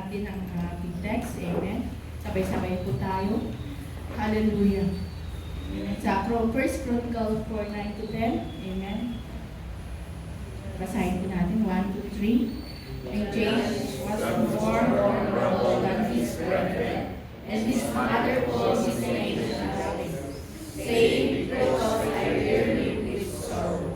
natin ang ating text. Amen. Sabay-sabay po tayo. Hallelujah. Amen. Sa 1 Chronicles 4:9 to 10. Amen. Basahin po natin. 1, 2, 3. And James was more honorable than his brethren, and his mother called his name Jabez, saying, because I rear him with sorrow.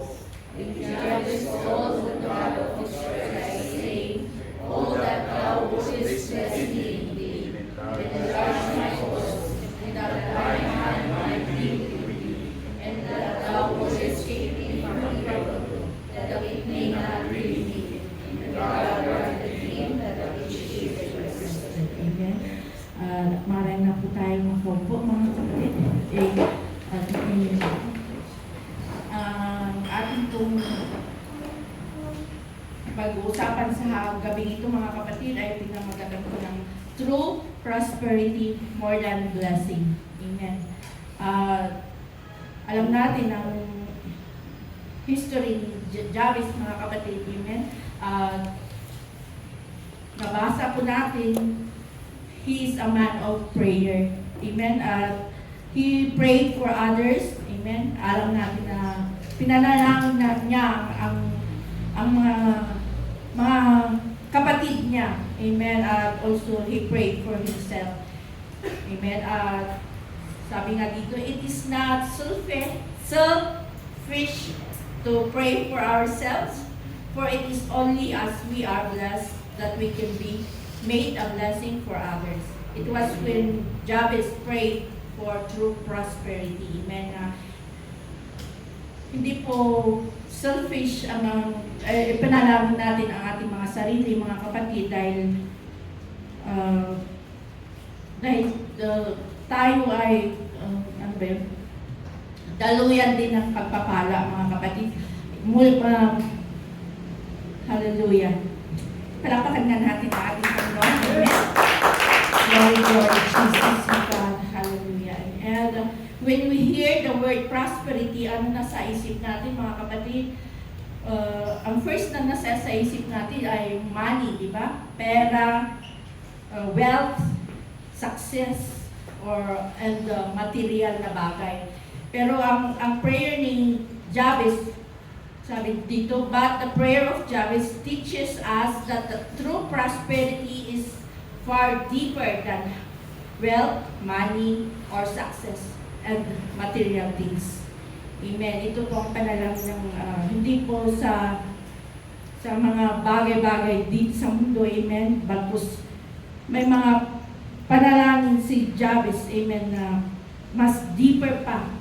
And Jabez told the God of Israel, saying, oh, that thou wouldest bless me indeed, and enlarge my coast, and that thy hand might be with me, and that thou wouldest keep me from evil, that it may not grieve me, and God granted him that which he requested. Amen. Maraming na po tayong makupo, mga kapatid. Ating pong pag-uusapan sa gabing ito, mga kapatid, ay pinamagalan ko ng true prosperity more than blessing. Amen. Alam natin ang history ni Jabez, mga kapatid. Amen. Nabasa po natin, he is a man of prayer. Amen. He prayed for others. Amen. Alam natin na pinanalangin na niya ang mga kapatid niya. Amen. At also, he prayed for himself. Amen. Sabi nga dito, it is not selfish to pray for ourselves, for it is only as we are blessed that we can be made a blessing for others. It was when Jabez prayed for true prosperity. Amen. Hindi po selfish ang panalangin natin ang ating mga sarili, mga kapatid, dahil tayo ay ano ba yun? Daluyan din ng pagpapala, mga kapatid. Hallelujah. Palakpakan nga natin ang ating Panginoon. Amen. Glory, glory, Jesus, God. Hallelujah. And when we hear the word prosperity, ano nasa isip natin, mga kapatid? Ang first na nasa isip natin ay money, di ba? Pera, wealth, success, and material na bagay. Pero ang prayer ni Jabez, sabi dito, but the prayer of Jabez teaches us that the true prosperity is far deeper than wealth, money, or success and material things. Amen. Ito po ang panalangin ng hindi po sa mga bagay-bagay dito sa mundo. Amen. Bagkus may mga panalangin si Jabez. Amen. Na mas deeper pa.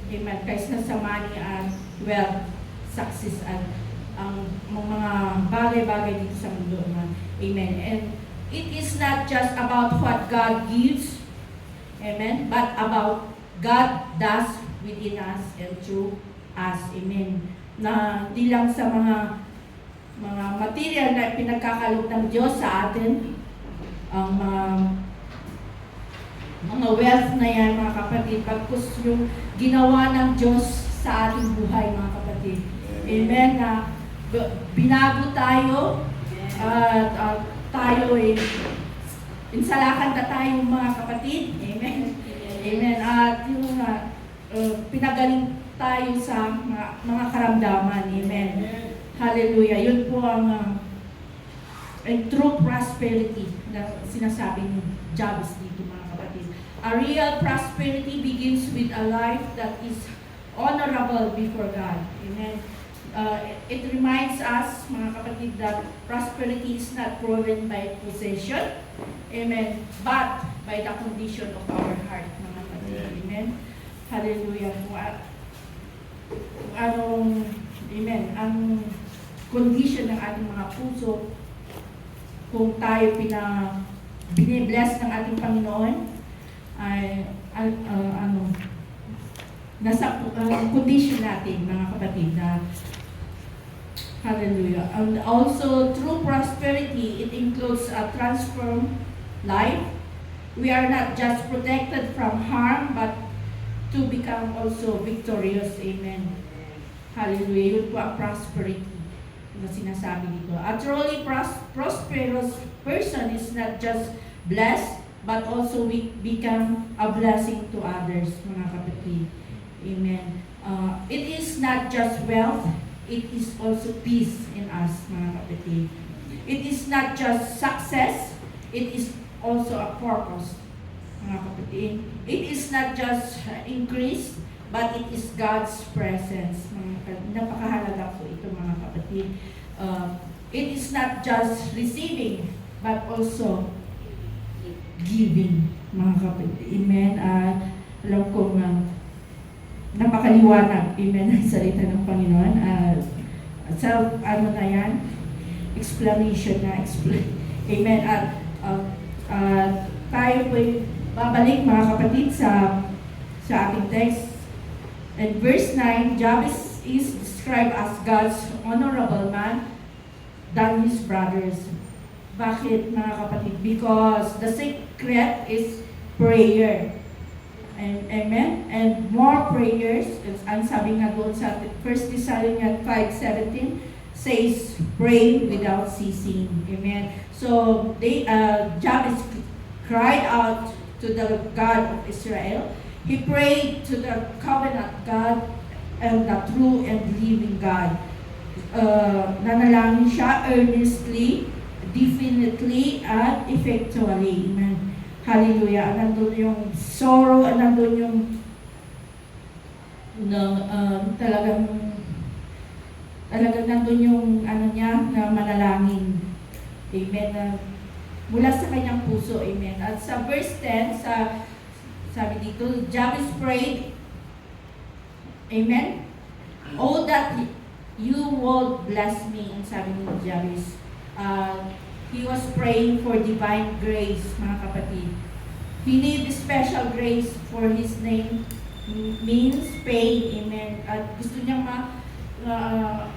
Amen. Kaysa sa money and wealth, success at ang mga bagay-bagay dito sa mundo. Amen. And it is not just about what God gives, amen, but about God does within us and through us. Amen. Na di lang sa mga material na pinagkakaloob ng Diyos sa atin, ang mga wealth na yan, mga kapatid, pagkus yung ginawa ng Diyos sa ating buhay, mga kapatid. Amen. Na binago tayo at tayo ay insalakan na tayo, mga kapatid. Amen. Amen. At yung pinagaling tayo sa mga karamdaman. Amen. Hallelujah. Yun po ang true prosperity na sinasabi ni Jabez dito, mga kapatid. A real prosperity begins with a life that is honorable before God. Amen. It reminds us, mga kapatid, that prosperity is not proven by possession, amen, but by the condition of our heart, mga kapatid. Amen. Hallelujah. Amen, ang condition ng ating mga puso, kung tayo binibless ng ating Panginoon, ay nasa condition natin, mga kapatid, na hallelujah. And also, true prosperity, it includes a transformed life. We are not just protected from harm, but to become also victorious. Amen. Hallelujah. Yun po ang prosperity na sinasabi dito. A truly prosperous person is not just blessed, but also we become a blessing to others, mga kapatid. Amen. It is not just wealth, it is also peace in us, mga kapatid. It is not just success, it is also a purpose, mga kapatid. It is not just increase, but it is God's presence. Napakahalaga po ito, mga kapatid. It is not just receiving, but also giving, mga kapatid. Amen. Alam ko napakaliwanag, amen, ang salita ng Panginoon. Na yan? Explanation na. Amen. Tayo po'y babalik, mga kapatid, sa ating text. And verse 9, Jabez is described as God's honorable man than his brothers. Bakit, mga kapatid? Because the secret is prayer. And, amen? And more prayers, ang sabi nga doon sa 1 Thessalonians 5:17, says, pray without ceasing. Amen? So, Jabez cried out to the God of Israel. He prayed to the covenant God and the true and living God. Nanalangin siya earnestly, definitely, at effectually. Amen. Hallelujah. Nandun yung sorrow, nandun yung talagang nandun yung niya na manalangin. Amen. Mula sa kanyang puso. Amen. At sa verse 10, sabi dito, Jabez prayed, amen? Oh, that you would bless me, ang sabi ni Jabez. He was praying for divine grace, mga kapatid. He needed special grace for his name means pain, amen. At gusto niyang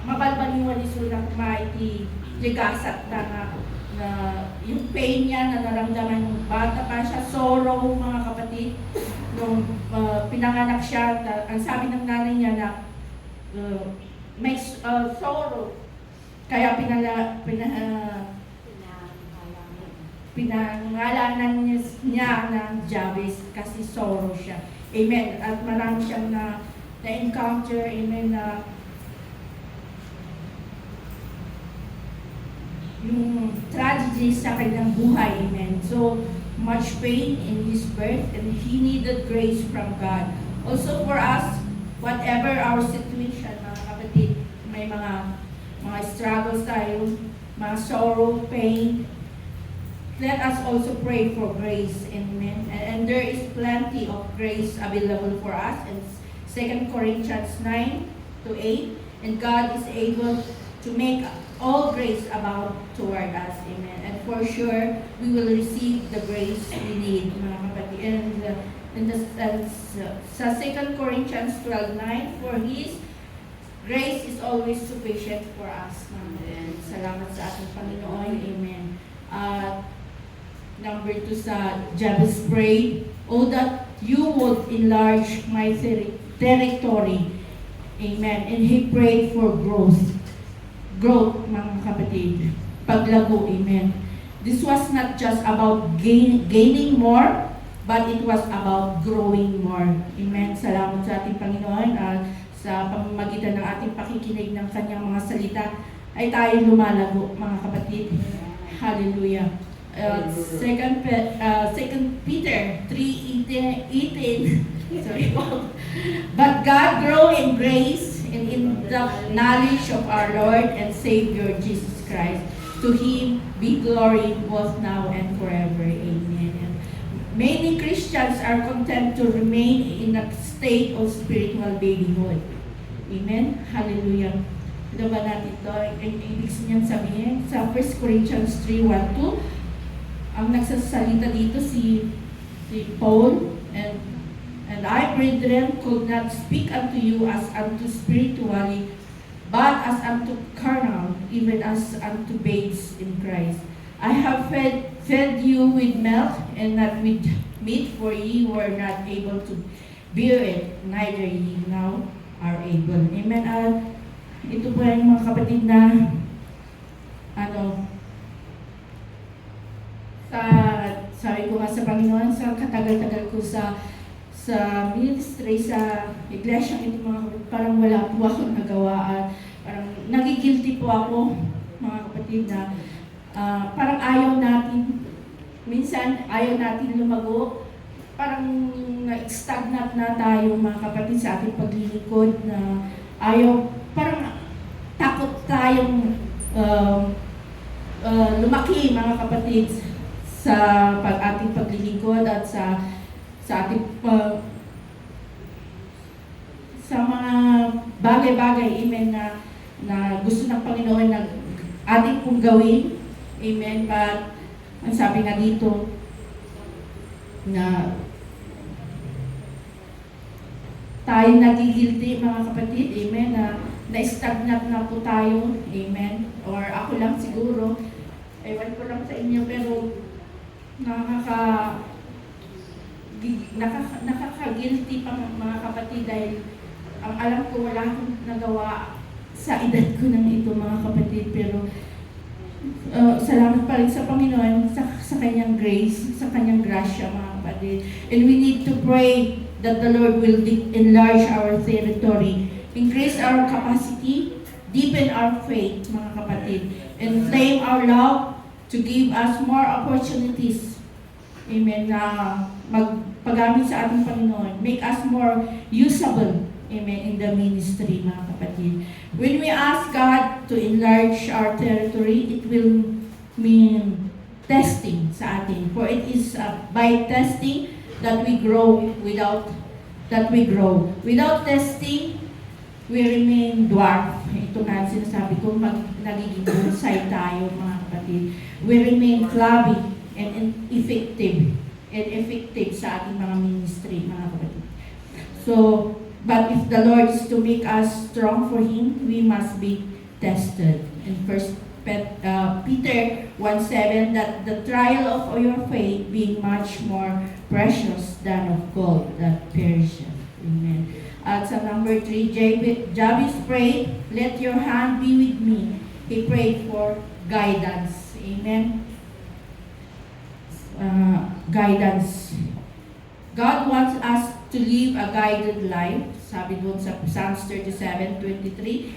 mabalbaliwan ni Sula kumaiti, ligasat na yung pain niya na naramdaman ng bata pa siya, sorrow, mga kapatid. Nung pinanganak siya, ang sabi ng nanay niya na may sorrow. Kaya pinangalanan niya ng Jabez kasi sorrow siya. Amen. At marami siyang na-encounter, amen, na yung tragedy sa kanyang buhay, amen. So, much pain in his birth and he needed grace from God. Also for us, whatever our situation, mga kapatid, may mga struggles tayo, mga sorrow, pain, let us also pray for grace, amen. And there is plenty of grace available for us in 2 Corinthians 9-8, and God is able to make all grace abound toward us, amen. And for sure, we will receive the grace we need, mga kapatid. And sa 2 Corinthians 12:9, for His grace is always sufficient for us. Amen. Salamat sa ating Panginoon, amen. Number 2 sa Jabez prayed, oh that you would enlarge my territory, amen. And he prayed for growth, mga kapatid, paglago, amen. This was not just about gaining more, but it was about growing more, amen. Salamat sa ating Panginoon at sa pamamagitan ng ating pakikinig ng kanyang mga salita ay tayo lumalago, mga kapatid. Hallelujah. 2 Peter 3:18. Sorry. But God grow in grace and in the knowledge of our Lord and Savior Jesus Christ. To Him be glory both now and forever. Amen. And many Christians are content to remain in a state of spiritual babyhood. Amen. Hallelujah. Ito ba natin ito? Ibig niyang sabihin sa 1 Corinthians 3:1-2, ang nagsasalita dito si Paul, and I, brethren, could not speak unto you as unto spiritually, but as unto carnal, even as unto babes in Christ. I have fed you with milk and not with meat, for ye were not able to bear it, neither ye now are able. Amen. Ito po yung mga kapatid na Sa, sabi ko nga sa Panginoon, sa katagal-tagal ko sa ministry, sa iglesia ito mga kapatid, parang wala po akong nagawa at parang nagigilty po ako, mga kapatid, na parang ayaw natin, minsan ayaw natin lumago, parang na-stagnant na tayo mga kapatid sa ating paglilingkod, na ayaw, parang takot tayong lumaki mga kapatid sa ating paglilingkod at sa ating sa mga bagay-bagay, amen, na gusto ng Panginoon na ating pong gawin, amen. But ang sabi nga dito na tayo nagigilty mga kapatid, amen, na-stagnant na po tayo, amen. Or ako lang siguro, ewan ko lang sa inyo, pero nakaka-guilty pa mga kapatid dahil ang alam ko wala akong nagawa sa edad ko ng ito mga kapatid, pero salamat pa rin sa Panginoon sa kanyang grace, sa kanyang grasya mga kapatid. And we need to pray that the Lord will enlarge our territory, increase our capacity, deepen our faith mga kapatid, and flame our love to give us more opportunities, amen, na magpagamit sa ating Panginoon, make us more usable, amen, in the ministry mga kapatid. When we ask God to enlarge our territory, it will mean testing sa atin, for it is by testing that we grow. Without testing, we remain dwarf. Ito nga sinasabi ko, nagiging bonsai tayo mga kapatid. We remain flabby and ineffective sa ating mga ministry mga kapatid. So, but if the Lord is to make us strong for Him, we must be tested. In 1 Peter 1:7, that the trial of your faith being much more precious than of gold that perisheth. Amen. At sa number 3, Jabez prayed, let your hand be with me. He prayed for guidance. Amen. Guidance. God wants us to live a guided life. Sabi doon sa Psalms 37:23,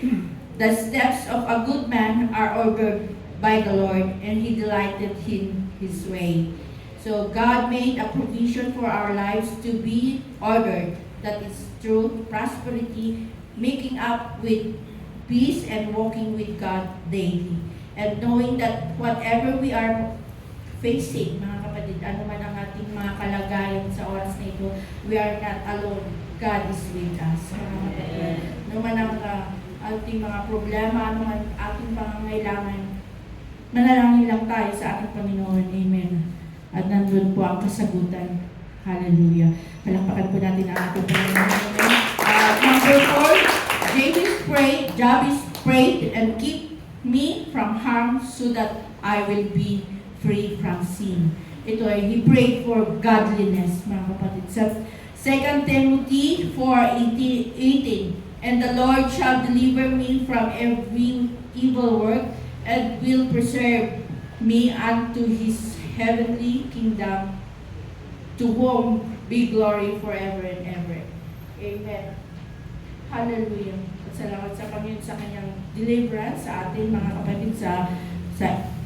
the steps of a good man are ordered by the Lord, and He delighted in His way. So God made a provision for our lives to be ordered. That is true prosperity, making up with peace and walking with God daily. And knowing that whatever we are facing, mga kapatid, ano man ang ating mga kalagayan sa oras na ito, we are not alone. God is with us. Ano man ang ating mga problema, ano man ating pangangailangan, manalangin lang tayo sa ating Panginoon. Amen. At nandun po ang kasagutan. Hallelujah. Palakpakan po natin ang ating Panginoon. Number 4, Jabez prayed and keep me from harm so that I will be free from sin. Ito ay, he prayed for godliness, mga kapatid. Sa 2 Timothy 4:18, and the Lord shall deliver me from every evil work and will preserve me unto His heavenly kingdom, to whom be glory forever and ever. Amen. Hallelujah. Salamat sa Panginoon sa kanyang deliverance sa atin mga kapatid, sa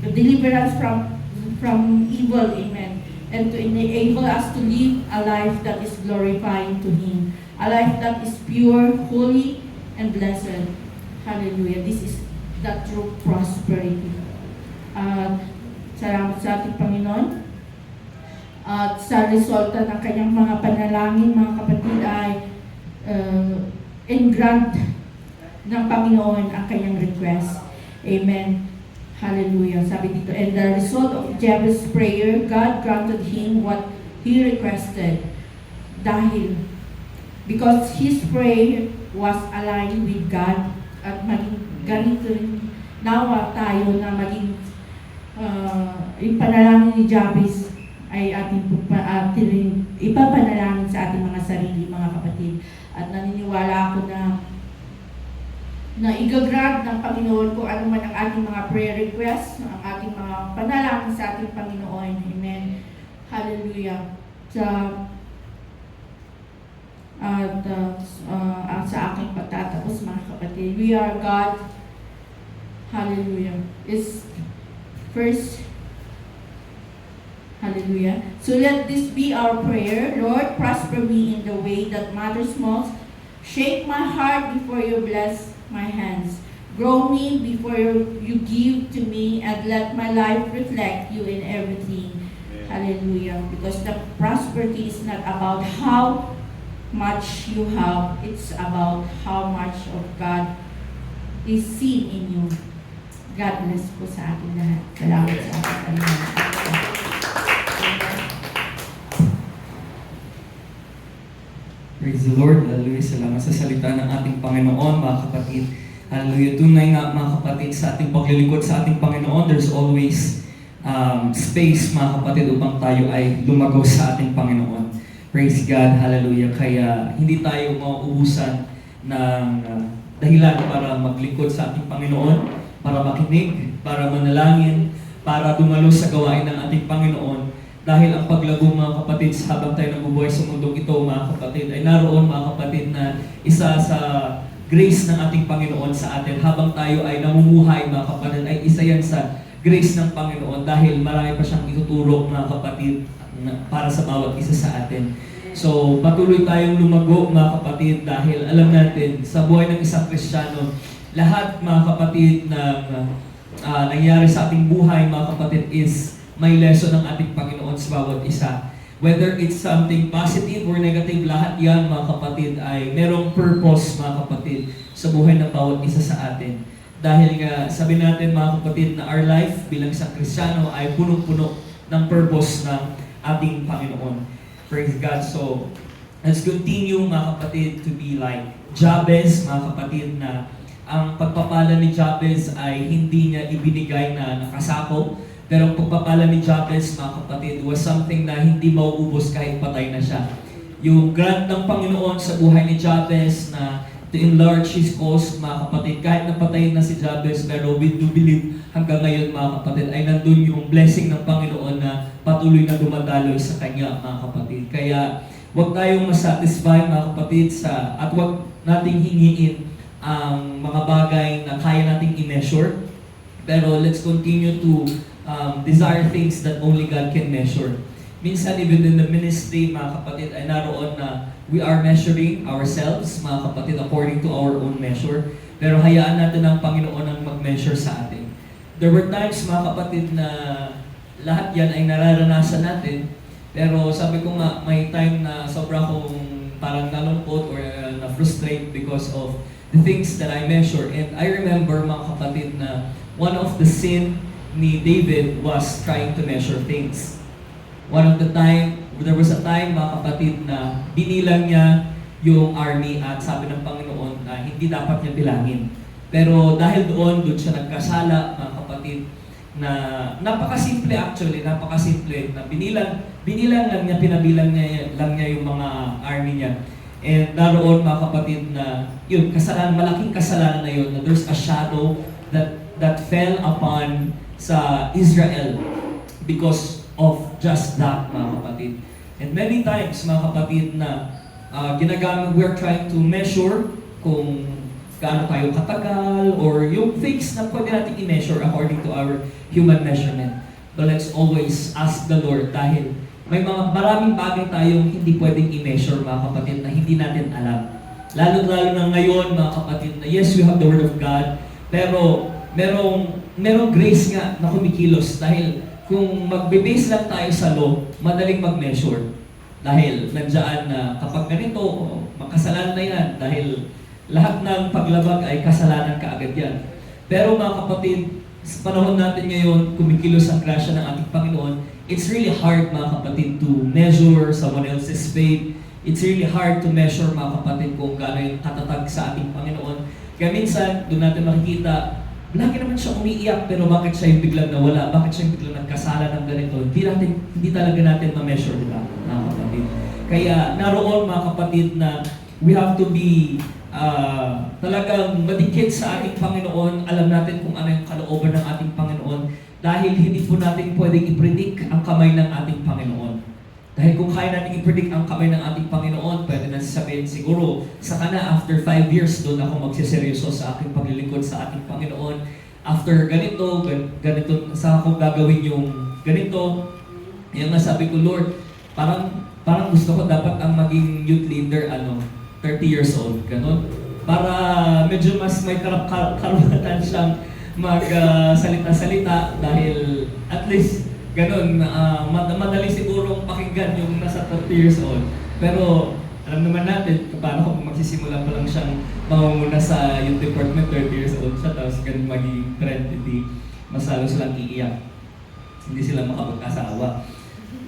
deliverance from evil. Amen. And to enable us to live a life that is glorifying to Him. A life that is pure, holy, and blessed. Hallelujah. This is the true prosperity. Salamat sa ating Panginoon. At sa resulta ng kanyang mga panalangin, mga kapatid, ay in-grant ng Panginoon ang kanyang request. Amen. Hallelujah. Sabi dito, and the result of Jabez's prayer, God granted him what he requested. Because his prayer was aligned with God, at maging ganito rin nawa tayo na maging yung panalangin ni Jabez ay ating ipapanalangin sa ating mga sarili, mga kapatid. At naniniwala ako na igagrant ng Panginoon kung ano man ang ating mga prayer requests, ang ating mga panalangin sa ating Panginoon. Amen. Hallelujah. Sa aking pagtatapos mga kapatid, we are God. Hallelujah. Is first. Hallelujah. So let this be our prayer. Lord, prosper me in the way that matters most. Shape my heart before you bless my hands. Grow me before you give to me, and let my life reflect you in everything. Amen. Hallelujah. Because the prosperity is not about how much you have, it's about how much of God is seen in you. God bless po sa ating lahat. Salamat sa ating Panginoon. Praise the Lord. Hallelujah. Salamat sa salita ng ating Panginoon, mga kapatid. Hallelujah. Tunay nga, mga kapatid, sa ating paglilingkod sa ating Panginoon, there's always space, mga kapatid, upang tayo ay lumago sa ating Panginoon. Praise God. Hallelujah. Kaya hindi tayo mauubusan ng dahilan para maglingkod sa ating Panginoon, para makinig, para manalangin, para dumalo sa gawain ng ating Panginoon. Dahil ang paglago, mga kapatid, habang tayo nabubuhay sa mundong ito, mga kapatid, ay naroon, mga kapatid, na isa sa grace ng ating Panginoon sa atin. Habang tayo ay namumuhay, mga kapatid, ay isa yan sa grace ng Panginoon dahil marami pa siyang itutulong, mga kapatid, para sa bawat isa sa atin. So, patuloy tayong lumago, mga kapatid, dahil alam natin, sa buhay ng isang Kristiyano, lahat, mga kapatid, na nangyari sa ating buhay, mga kapatid, is may lesson ng ating Panginoon sa bawat isa. Whether it's something positive or negative, lahat yan, mga kapatid, ay merong purpose, mga kapatid, sa buhay ng bawat isa sa atin. Dahil nga, sabi natin, mga kapatid, na our life bilang isang Kristiyano ay punong-puno ng purpose ng ating Panginoon. Praise God. So, let's continue, mga kapatid, to be like Jabez, mga kapatid, na ang pagpapala ni Jabez ay hindi niya ibinigay na nakasako. Pero ang pagpapala ni Jabez, mga kapatid, was something na hindi mauubos kahit patay na siya. Yung grant ng Panginoon sa buhay ni Jabez na to enlarge his cause, mga kapatid, kahit napatay na si Jabez, pero we do believe hanggang ngayon, mga kapatid, ay nandun yung blessing ng Panginoon na patuloy na dumadaloy sa kanya, mga kapatid. Kaya huwag tayong masatisfy, mga kapatid, at huwag nating hingiin ang mga bagay na kaya nating i-measure. Pero let's continue to desire things that only God can measure. Minsan, even in the ministry, mga kapatid, ay naroon na we are measuring ourselves, mga kapatid, according to our own measure. Pero hayaan natin ang Panginoon ang mag-measure sa atin. There were times, mga kapatid, na lahat yan ay nararanasan natin. Pero sabi ko nga, may time na sobra kong parang nalungkot or na-frustrate because of the things that I measure. And I remember, mga kapatid, na one of the sin ni David was trying to measure things. There was a time, mga kapatid, na binilang niya yung army at sabi ng Panginoon na hindi dapat niya bilangin. Pero dahil doon siya nagkasala, mga kapatid, na napakasimple actually, napakasimple, na binilang lang niya, pinabilang lang niya yung mga army niya. And naroon, mga kapatid, na yun, kasalanan, malaking kasalanan na yun, na there's a shadow that fell upon sa Israel because of just that, mga kapatid. And many times, mga kapatid, na we're trying to measure kung gaano tayo katagal or yung things na pwede natin i-measure according to our human measurement. But let's always ask the Lord dahil may maraming bagay tayong hindi pwedeng i-measure, mga kapatid, na hindi natin alam. Lalo-lalo na ngayon, mga kapatid, na yes, we have the Word of God, pero merong grace nga na kumikilos dahil kung magbe-base lang tayo sa law, madaling mag-measure. Dahil nandiyan na kapag ganito, makasalanan na yan dahil lahat ng paglabag ay kasalanan kaagad yan. Pero mga kapatid, sa panahon natin ngayon, kumikilos ang grasya ng ating Panginoon, it's really hard, mga kapatid, to measure someone else's faith. It's really hard to measure, mga kapatid, kung gaano yung katatag sa ating Panginoon. Kaya minsan, doon natin makikita, lagi naman siya umiiyak, pero bakit siya yung biglang nawala? Bakit siya yung biglang nagkasala ng ganito? Hindi talaga natin ma-measure, di ba, mga kapatid? Kaya naroon, mga kapatid, na we have to be talagang madikit sa ating Panginoon. Alam natin kung ano yung kalooban ng ating Panginoon dahil hindi po natin pwedeng i-predict ang kamay ng ating Panginoon. Dahil kung kaya natin i-predict ang kamay ng ating Panginoon, pwede na sabihin siguro, saka na after 5 years, doon ako magsiseryoso sa aking paglilingkod sa ating Panginoon. After ganito, saka ko gagawin yung ganito. Kaya nga sabi ko, Lord, parang gusto ko dapat ang maging youth leader, 30 years old, ganun. Para medyo mas may karapatan siyang magsalita-salita dahil at least ganun, madali sigurong pakinggan yung nasa 30 years old. Pero alam naman natin paano kung magsisimula pa lang siyang mangunguna sa youth department, 30 years old siya, tapos ganun maging trend, hindi masalo silang iiyak. Hindi sila makapag-asawa.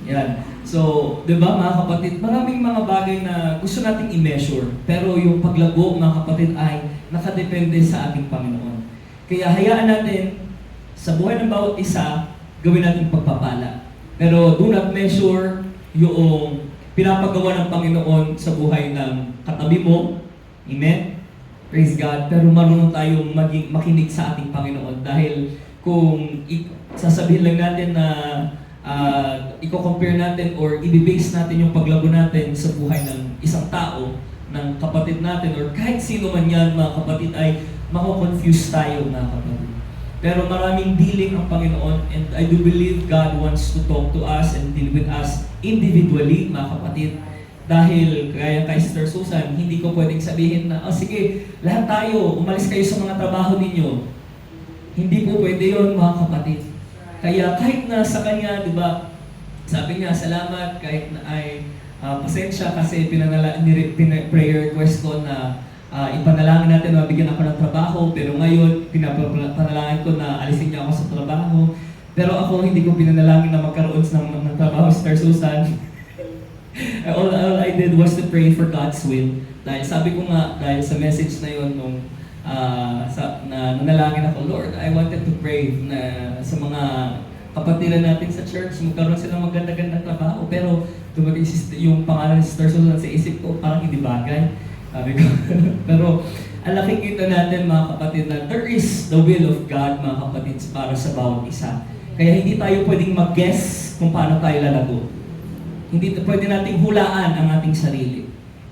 Yan. So, di ba mga kapatid, maraming mga bagay na gusto nating i-measure. Pero yung paglago, mga kapatid, ay nakadepende sa ating Panginoon. Kaya hayaan natin, sa buhay ng bawat isa, gawin natin pagpapala. Pero do not measure yung pinapagawa ng Panginoon sa buhay ng katabi mo. Amen? Praise God. Pero marunong tayong makinig sa ating Panginoon. Dahil kung sasabihin lang natin na i-compare natin or i-base natin yung paglago natin sa buhay ng isang tao, ng kapatid natin, or kahit sino man yan, mga kapatid, ay mako-confuse tayo, mga kapatid. Pero maraming dealing ang Panginoon, and I do believe God wants to talk to us and deal with us individually, mga kapatid. Dahil, kaya kay Sister Susan, hindi ko pwedeng sabihin na, sige, lahat tayo, umalis kayo sa mga trabaho ninyo. Hindi po pwede yun, mga kapatid. Kaya kahit na sa kanya, di ba, sabi niya, salamat, kahit na ay pasensya kasi prayer request ko na ipanalangin natin na mabigyan ako ng trabaho, pero ngayon, pinapanalangin ko na alisin niya ako sa trabaho. Pero ako, hindi ko pinanalangin na magkaroon ng trabaho, Sister Susan. all I did was to pray for God's will. Dahil sabi ko nga, dahil sa message na yun, nung nanalangin ako, Lord, I wanted to pray na sa mga kapatiran natin sa church, magkaroon sila maganda-gandang trabaho. Pero dumating yung pangalan ni Sister Susan sa isip ko, parang hindi bagay. Sabi ko. Pero ang nakikita natin, mga kapatid, na there is the will of God, mga kapatid, para sa bawat isa. Kaya hindi tayo pwedeng mag-guess kung paano tayo lalago. Hindi pwede nating hulaan ang ating sarili.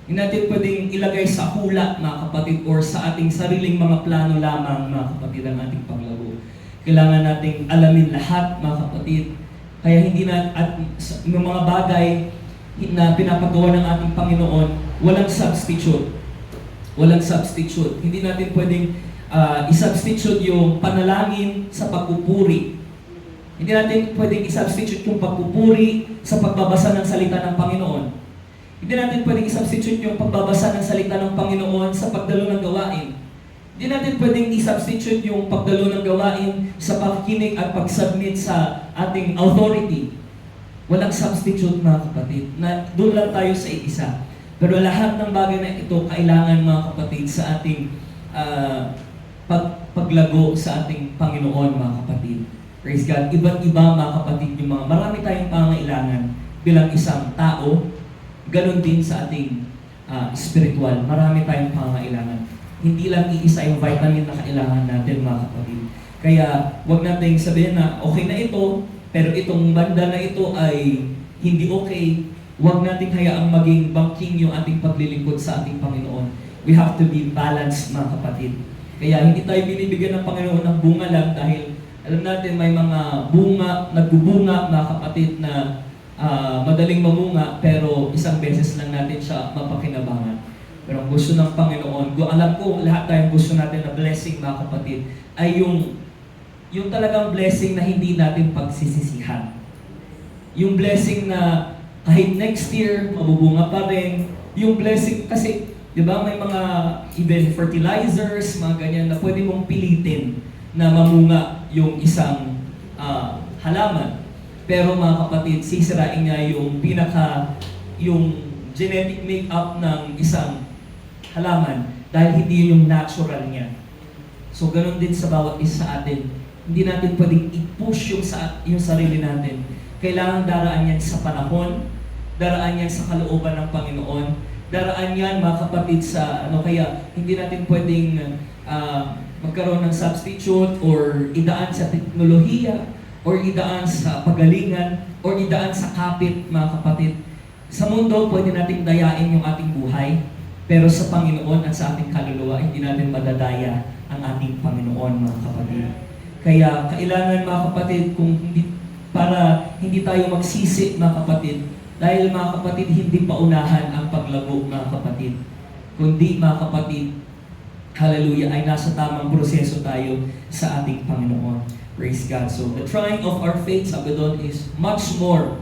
Hindi natin pwedeng ilagay sa hula, mga kapatid, or sa ating sariling mga plano lamang, mga kapatid, ang ating paglago. Kailangan nating alamin lahat, mga kapatid. Kaya hindi na, at ng mga bagay na pinapagawa ng ating Panginoon, walang substitute. Walang substitute. Hindi natin pwedeng i-substitute yung panalangin sa pagpupuri. Hindi natin pwedeng i-substitute yung pagpupuri sa pagbabasa ng salita ng Panginoon. Hindi natin pwedeng i-substitute yung pagbabasa ng salita ng Panginoon sa pagdalo ng gawain. Hindi natin pwedeng i-substitute yung pagdalo ng gawain sa pakikinig at pag-submit sa ating authority. Walang substitute, mga kapatid. Na doon lang tayo sa isa. Pero lahat ng bagay na ito, kailangan, mga kapatid, sa ating paglago sa ating Panginoon, mga kapatid. Praise God. Iba't iba, mga kapatid, yung marami tayong pangailangan bilang isang tao. Ganon din sa ating spiritual. Marami tayong pangailangan. Hindi lang iisa yung vitamin na kailangan natin, mga kapatid. Kaya, wag nating sabihin na okay na ito, pero itong banda na ito ay hindi okay. Wag nating hayaang maging bangking yung ating paglilingkod sa ating Panginoon. We have to be balanced, mga kapatid. Kaya hindi tayo binibigyan ng Panginoon ng bunga lang dahil alam natin may mga bunga, nagbubunga, mga kapatid, na madaling mamunga, pero isang beses lang natin siya mapakinabangan. Pero ang gusto ng Panginoon, alam ko lahat tayong gusto natin na blessing, mga kapatid, ay yung talagang blessing na hindi natin pagsisisihan. Yung blessing na kahit next year, mabubunga pa rin. Yung blessing, kasi, di ba, may mga even fertilizers, mga ganyan, na pwede mong pilitin na mamunga yung isang halaman. Pero mga kapatid, sisirain niya yung yung genetic makeup ng isang halaman dahil hindi yung natural niya. So, ganun din sa bawat isa sa atin. Hindi natin pwedeng i-push yung sarili natin. Kailangan daraan yan sa panahon, daraan yan sa kalooban ng Panginoon, daraan yan, mga kapatid, sa kaya hindi natin pwedeng magkaroon ng substitute or idaan sa teknolohiya or idaan sa pagalingan, or idaan sa kapit, mga kapatid. Sa mundo, pwede nating dayain yung ating buhay, pero sa Panginoon at sa ating kaluluwa, hindi natin madadaya ang ating Panginoon, mga kapatid. Kaya kailangan, mga kapatid, para hindi tayo magsisi, mga kapatid, dahil mga kapatid, hindi paunahan ang paglago, mga kapatid. Kundi, mga kapatid, hallelujah, ay nasa tamang proseso tayo sa ating Panginoon. Praise God. So, the trying of our faith, sabi doon, is much more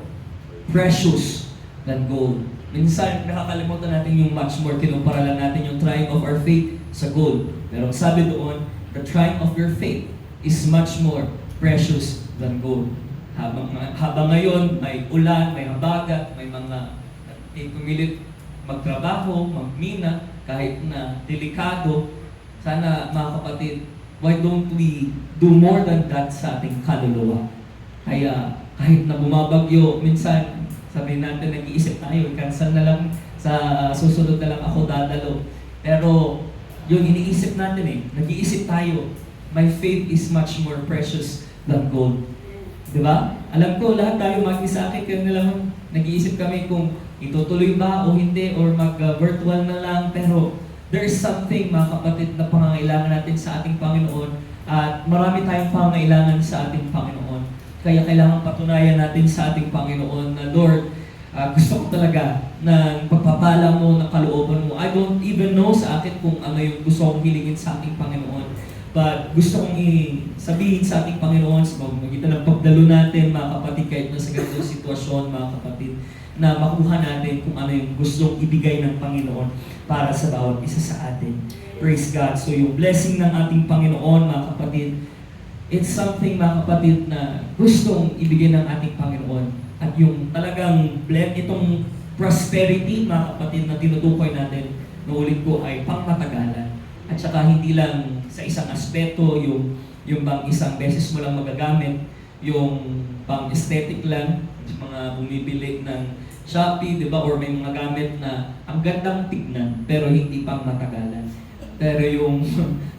precious than gold. Minsan, nakakalimutan natin yung much more. Kinumpara lang natin yung trying of our faith sa gold. Pero sabi doon, the trying of your faith is much more precious than gold. Habang ngayon, may ulan, may habagat, may mga pumilit magtrabaho, magmina, kahit na delikado, sana mga kapatid, why don't we do more than that sa ating kaluluwa? Kaya kahit na bumabagyo, minsan sabihin natin, nag-iisip tayo, cancel na lang, sa susunod na lang ako dadalo. Pero yung iniisip natin nag-iisip tayo, my faith is much more precious than gold. Diba? Alam ko, lahat tayo mag-isa akin, kaya nalang nag-iisip kami kung itutuloy ba o hindi, or mag-virtual na lang. Pero there is something, mga kapatid, na pangangailangan natin sa ating Panginoon, at marami tayong pangangailangan sa ating Panginoon. Kaya kailangan patunayan natin sa ating Panginoon na, Lord, gusto ko talaga ng pagpapala mo, ng kalooban mo. I don't even know sa akin kung ano yung gusto kong hilingin sa ating Panginoon. But gusto kong sabihin sa ating Panginoon, sa magitan ng pagdalo natin, mga kapatid, kahit na sa ganitong sitwasyon, mga kapatid, na makuha natin kung ano yung gustong ibigay ng Panginoon para sa bawat isa sa atin. Praise God. So yung blessing ng ating Panginoon, mga kapatid, it's something, mga kapatid, na gustong ibigay ng ating Panginoon. At yung talagang itong prosperity, mga kapatid, na tinutukoy natin, naulit ko, ay pangmatagalan. At saka hindi lang sa isang aspeto, yung bang isang beses mo lang magagamit, yung pang aesthetic lang, mga bumibili ng Shopee, di ba? Or may mga gamit na ang gandang tignan, pero hindi pang matagalan. Pero yung,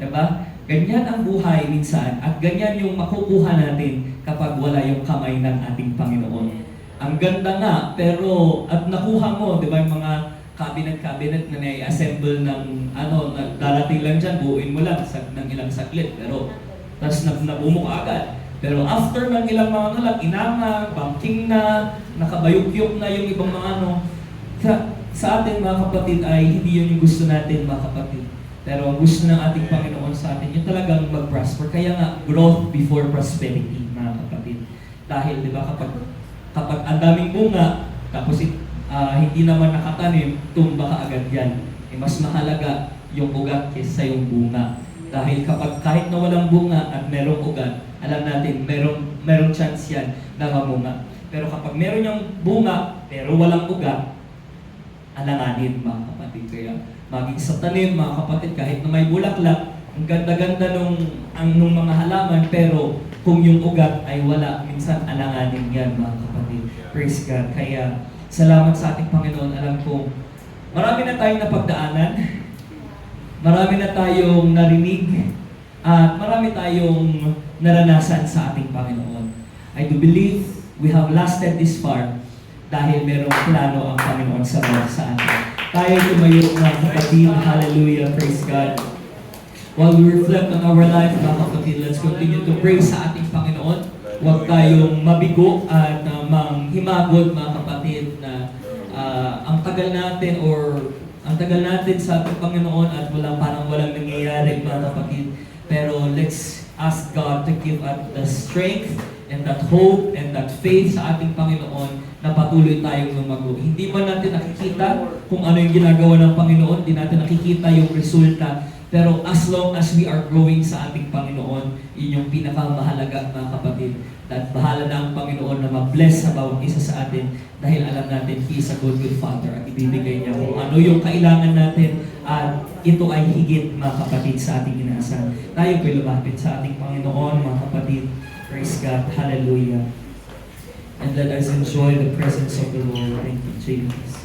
di ba? Ganyan ang buhay minsan, at ganyan yung makukuha natin kapag wala yung kamay ng ating Panginoon. Ang ganda nga, pero at nakuha mo, di ba, yung mga cabinet na nai-assemble ng darating lang dyan, buuin mo lang ng ilang saklit, pero tapos nabumo ka agad. Pero after ng ilang mga inanga, banking na, nakabayukyok na yung ibang mga sa atin, mga kapatid, ay hindi yun yung gusto natin, mga kapatid. Pero ang gusto ng ating Panginoon sa atin, yung talagang mag-prosper. Kaya nga, growth before prosperity, mga kapatid. Dahil, di ba, kapag ang daming bunga, tapos hindi naman nakatanim, tumba ka agad yan. Mas mahalaga yung ugat kaysa yung bunga. Dahil kapag kahit na walang bunga at merong ugat, alam natin, merong chance yan na mamunga. Pero kapag meron yung bunga, pero walang ugat, alanganin, mga kapatid. Kaya maging sa tanim, mga kapatid, kahit na may bulaklak, ang ganda-ganda nung mga halaman, pero kung yung ugat ay wala, minsan alanganin yan, mga kapatid. Praise God. Kaya salamat sa ating Panginoon. Alam ko, marami na tayong napagdaanan, marami na tayong narinig, at marami tayong naranasan sa ating Panginoon. I do believe we have lasted this far dahil merong plano ang Panginoon sa bawat sa atin. Tayo tumayo, mga kapatid. Hallelujah. Praise God. While we reflect on our life, mga kapatid, let's continue to pray sa ating Panginoon. Huwag tayong mabigo at manghimagod, mga kapatid, na ang tagal natin sa ating Panginoon at walang nangyayari, mga kapatid. Pero let's ask God to give us the strength and that hope and that faith sa ating Panginoon na patuloy tayong lumago. Hindi man natin nakikita kung ano yung ginagawa ng Panginoon, hindi natin nakikita yung resulta. Pero as long as we are growing sa ating Panginoon, yun yung pinakamahalaga, mga kapatid. At bahala na ang Panginoon na ma-bless sa bawat isa sa atin dahil alam natin He is a good Father at ibibigay niya kung ano yung kailangan natin at ito ay higit, mga kapatid, sa ating inaasahan. Tayo po'y lumapit sa ating Panginoon, mga kapatid. Praise God. Hallelujah. And let us enjoy the presence of the Lord. Thank you, Jesus.